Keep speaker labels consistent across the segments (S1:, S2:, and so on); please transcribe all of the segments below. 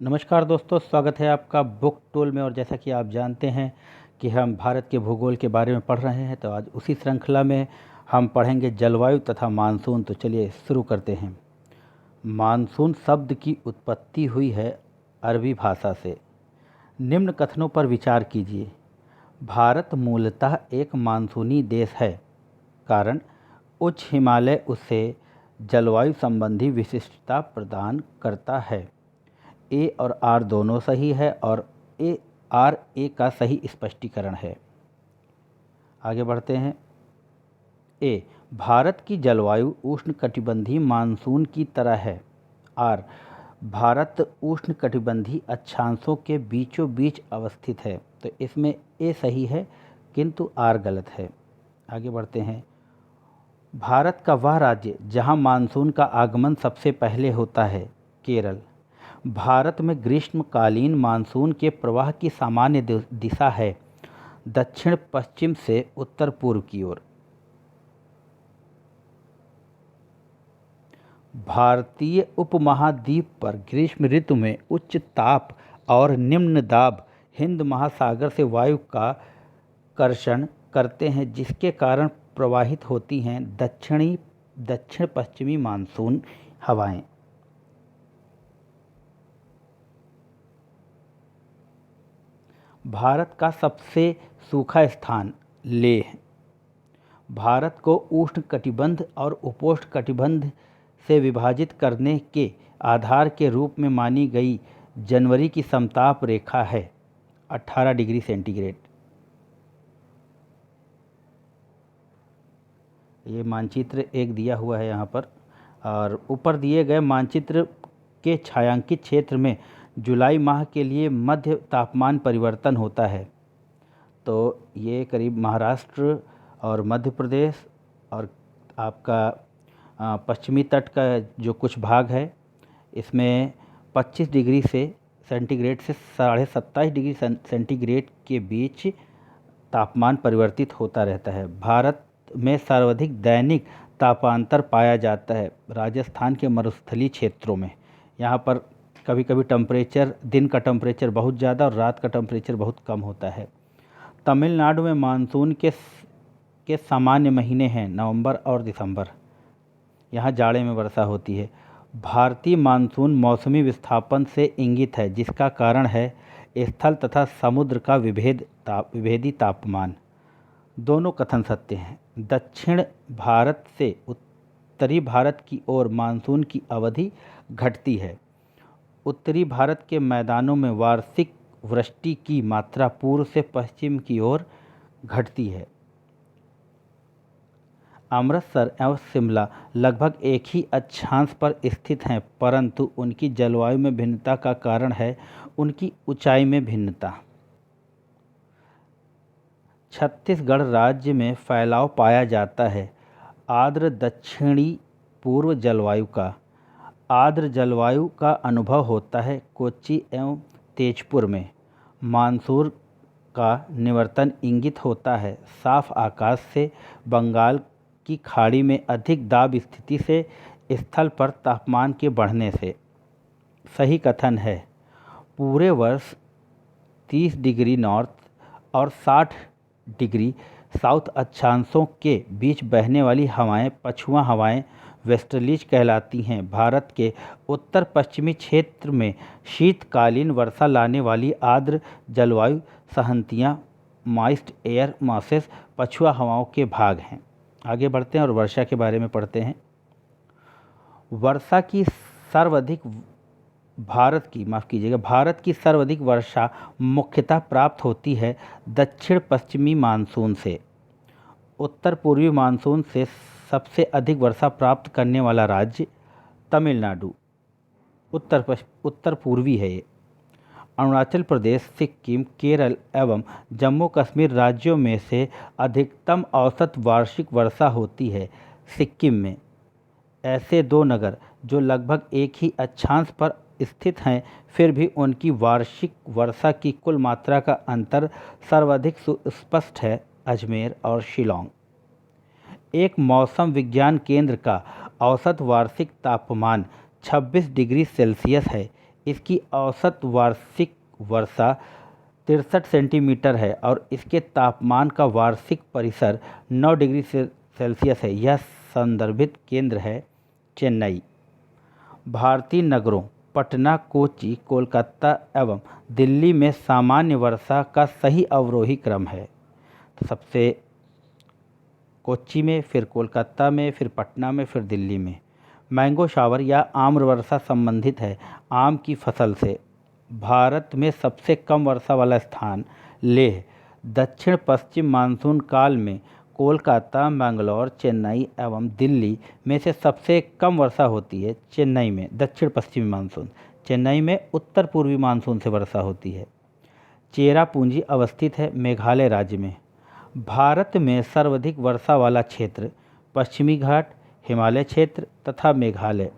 S1: नमस्कार दोस्तों, स्वागत है आपका बुक टूल में। और जैसा कि आप जानते हैं कि हम भारत के भूगोल के बारे में पढ़ रहे हैं, तो आज उसी श्रृंखला में हम पढ़ेंगे जलवायु तथा मानसून। तो चलिए शुरू करते हैं। मानसून शब्द की उत्पत्ति हुई है अरबी भाषा से। निम्न कथनों पर विचार कीजिए। भारत मूलतः एक मानसूनी देश है, कारण उच्च हिमालय उसे जलवायु संबंधी विशिष्टता प्रदान करता है। ए और आर दोनों सही है और ए का सही स्पष्टीकरण है। आगे बढ़ते हैं। ए, भारत की जलवायु उष्णकटिबंधीय मानसून की तरह है। आर, भारत उष्णकटिबंधीय अक्षांशों के बीचों बीच अवस्थित है। तो इसमें ए सही है किंतु आर गलत है। आगे बढ़ते हैं। भारत का वह राज्य जहां मानसून का आगमन सबसे पहले होता है, केरल। भारत में ग्रीष्मकालीन मानसून के प्रवाह की सामान्य दिशा है दक्षिण पश्चिम से उत्तर पूर्व की ओर। भारतीय उपमहाद्वीप पर ग्रीष्म ऋतु में उच्च ताप और निम्न दाब हिंद महासागर से वायु का कर्षण करते हैं, जिसके कारण प्रवाहित होती हैं दक्षिण पश्चिमी मानसून हवाएं। भारत का सबसे सूखा स्थान लेह। भारत को उष्णकटिबंध और उपोष्णकटिबंध से विभाजित करने के आधार के रूप में मानी गई जनवरी की समताप रेखा है 18 डिग्री सेंटीग्रेड। ये मानचित्र एक दिया हुआ है यहाँ पर, और ऊपर दिए गए मानचित्र के छायांकित क्षेत्र में जुलाई माह के लिए मध्य तापमान परिवर्तन होता है। तो ये करीब महाराष्ट्र और मध्य प्रदेश और आपका पश्चिमी तट का जो कुछ भाग है, इसमें 25 डिग्री से सेंटीग्रेड से 27.5 डिग्री सेंटीग्रेड के बीच तापमान परिवर्तित होता रहता है। भारत में सर्वाधिक दैनिक तापांतर पाया जाता है राजस्थान के मरुस्थलीय क्षेत्रों में। यहाँ पर कभी कभी टेम्परेचर, दिन का टेम्परेचर बहुत ज़्यादा और रात का टेम्परेचर बहुत कम होता है। तमिलनाडु में मानसून के सामान्य महीने हैं नवंबर और दिसंबर। यहाँ जाड़े में वर्षा होती है। भारतीय मानसून मौसमी विस्थापन से इंगित है, जिसका कारण है स्थल तथा समुद्र का विभेदी तापमान। दोनों कथन सत्य हैं। दक्षिण भारत से उत्तरी भारत की ओर मानसून की अवधि घटती है। उत्तरी भारत के मैदानों में वार्षिक वृष्टि की मात्रा पूर्व से पश्चिम की ओर घटती है। अमृतसर एवं शिमला लगभग एक ही अक्षांश पर स्थित हैं, परंतु उनकी जलवायु में भिन्नता का कारण है उनकी ऊंचाई में भिन्नता। छत्तीसगढ़ राज्य में फैलाव पाया जाता है आर्द्र दक्षिणी पूर्व जलवायु का। आर्द्र जलवायु का अनुभव होता है कोच्चि एवं तेजपुर में। मानसून का निवर्तन इंगित होता है साफ आकाश से, बंगाल की खाड़ी में अधिक दाब स्थिति से, स्थल पर तापमान के बढ़ने से। सही कथन है। पूरे वर्ष 30 डिग्री नॉर्थ और 60 डिग्री साउथ अक्षांशों के बीच बहने वाली हवाएं पछुआ हवाएं वेस्टर्लीज कहलाती हैं। भारत के उत्तर पश्चिमी क्षेत्र में शीतकालीन वर्षा लाने वाली आर्द्र जलवायु सहंतियाँ मॉइस्ट एयर मासेस पछुआ हवाओं के भाग हैं। आगे बढ़ते हैं और वर्षा के बारे में पढ़ते हैं। वर्षा की सर्वाधिक भारत की सर्वाधिक वर्षा मुख्यतः प्राप्त होती है दक्षिण पश्चिमी मानसून से। उत्तर पूर्वी मानसून से सबसे अधिक वर्षा प्राप्त करने वाला राज्य तमिलनाडु उत्तर पूर्वी है। ये अरुणाचल प्रदेश, सिक्किम, केरल एवं जम्मू कश्मीर राज्यों में से अधिकतम औसत वार्षिक वर्षा होती है सिक्किम में। ऐसे दो नगर जो लगभग एक ही अक्षांश पर स्थित हैं, फिर भी उनकी वार्षिक वर्षा की कुल मात्रा का अंतर सर्वाधिक सुस्पष्ट है अजमेर और शिलोंग। एक मौसम विज्ञान केंद्र का औसत वार्षिक तापमान 26 डिग्री सेल्सियस है। इसकी औसत वार्षिक वर्षा 63 सेंटीमीटर है और इसके तापमान का वार्षिक परिसर 9 डिग्री सेल्सियस है। यह संदर्भित केंद्र है चेन्नई। भारतीय नगरों पटना, कोच्चि, कोलकाता एवं दिल्ली में सामान्य वर्षा का सही अवरोही क्रम है। तो सबसे कोच्चि में, फिर कोलकाता में, फिर पटना में, फिर दिल्ली में। मैंगो शावर या आम्र वर्षा संबंधित है आम की फसल से। भारत में सबसे कम वर्षा वाला स्थान लेह। दक्षिण पश्चिम मानसून काल में कोलकाता, मैंगलोर, चेन्नई एवं दिल्ली में से सबसे कम वर्षा होती है चेन्नई में। दक्षिण पश्चिमी मानसून चेन्नई में, उत्तर पूर्वी मानसून से वर्षा होती है। चेरापूंजी अवस्थित है मेघालय राज्य में। भारत में सर्वाधिक वर्षा वाला क्षेत्र पश्चिमी घाट, हिमालय क्षेत्र तथा मेघालय।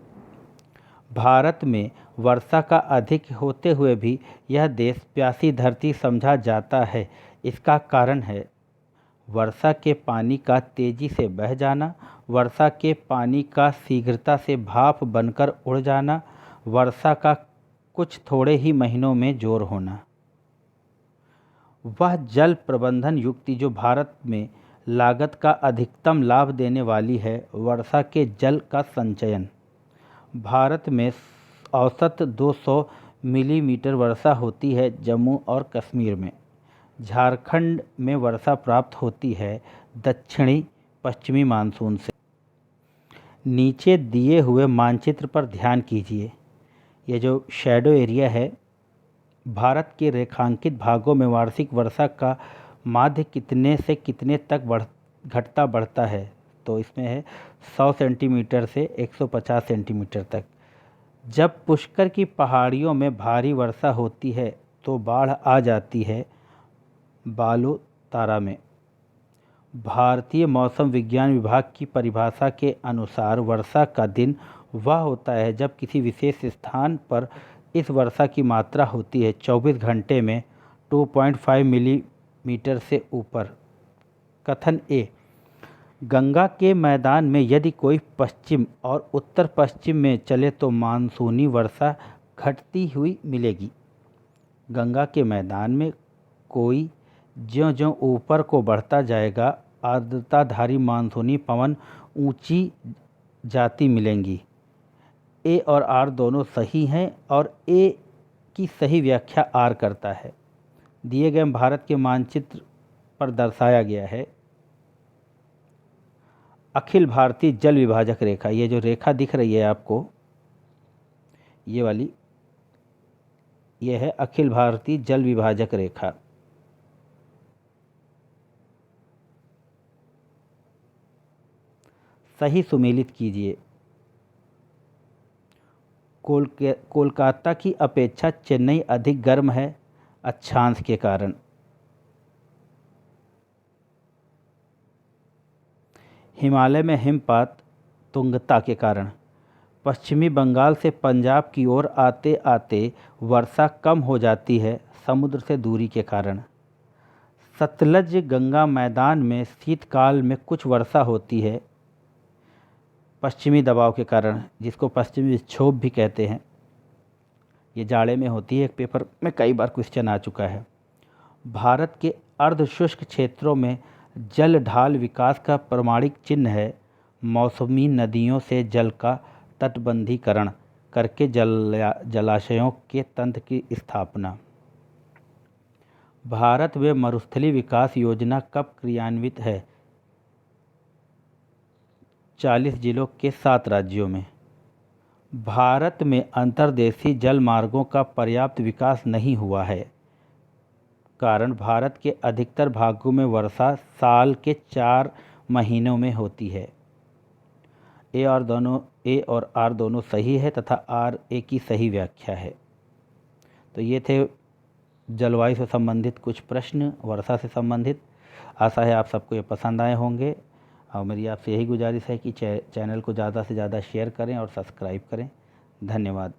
S1: भारत में वर्षा का अधिक होते हुए भी यह देश प्यासी धरती समझा जाता है। इसका कारण है वर्षा के पानी का तेजी से बह जाना, वर्षा के पानी का शीघ्रता से भाप बनकर उड़ जाना, वर्षा का कुछ थोड़े ही महीनों में जोर होना। वह जल प्रबंधन युक्ति जो भारत में लागत का अधिकतम लाभ देने वाली है, वर्षा के जल का संचयन। भारत में औसत 200 मिलीमीटर वर्षा होती है जम्मू और कश्मीर में। झारखंड में वर्षा प्राप्त होती है दक्षिणी पश्चिमी मानसून से। नीचे दिए हुए मानचित्र पर ध्यान कीजिए। ये जो शैडो एरिया है, भारत के रेखांकित भागों में वार्षिक वर्षा का माध्य कितने से कितने तक घटता बढ़ता है। तो इसमें है 100 सेंटीमीटर से 150 सेंटीमीटर तक। जब पुष्कर की पहाड़ियों में भारी वर्षा होती है तो बाढ़ आ जाती है बालोतारा में। भारतीय मौसम विज्ञान विभाग की परिभाषा के अनुसार वर्षा का दिन वह होता है जब किसी विशेष स्थान पर इस वर्षा की मात्रा होती है 24 घंटे में 2.5 मिलीमीटर से ऊपर। कथन ए, गंगा के मैदान में यदि कोई पश्चिम और उत्तर पश्चिम में चले तो मानसूनी वर्षा घटती हुई मिलेगी। गंगा के मैदान में कोई ज्यों-ज्यों ऊपर को बढ़ता जाएगा, आर्द्रताधारी मानसूनी पवन ऊंची जाती मिलेंगी। ए और आर दोनों सही हैं और ए की सही व्याख्या आर करता है। दिए गए भारत के मानचित्र पर दर्शाया गया है अखिल भारतीय जल विभाजक रेखा। ये जो रेखा दिख रही है आपको, ये वाली, ये है अखिल भारतीय जल विभाजक रेखा। सही सुमेलित कीजिए। कोलकाता की अपेक्षा चेन्नई अधिक गर्म है अक्षांश के कारण। हिमालय में हिमपात तुंगता के कारण। पश्चिमी बंगाल से पंजाब की ओर आते आते वर्षा कम हो जाती है समुद्र से दूरी के कारण। सतलज गंगा मैदान में शीतकाल में कुछ वर्षा होती है पश्चिमी दबाव के कारण, जिसको पश्चिमी विक्षोभ भी कहते हैं। ये जाड़े में होती है। एक पेपर में कई बार क्वेश्चन आ चुका है। भारत के अर्ध शुष्क क्षेत्रों में जल ढाल विकास का प्रमाणिक चिन्ह है मौसमी नदियों से जल का तटबंधीकरण करके जलाशयों के तंत्र की स्थापना। भारत में मरुस्थलीय विकास योजना कब क्रियान्वित है? 40 जिलों के 7 राज्यों में। भारत में अंतर्देशीय जल मार्गों का पर्याप्त विकास नहीं हुआ है। कारण भारत के अधिकतर भागों में वर्षा साल के 4 महीनों में होती है। ए और आर दोनों सही है तथा आर ए की सही व्याख्या है। तो ये थे जलवायु से संबंधित कुछ प्रश्न, वर्षा से संबंधित। आशा है आप सबको ये पसंद आए होंगे और मेरी आपसे यही गुजारिश है कि चैनल को ज़्यादा से ज़्यादा शेयर करें और सब्सक्राइब करें। धन्यवाद।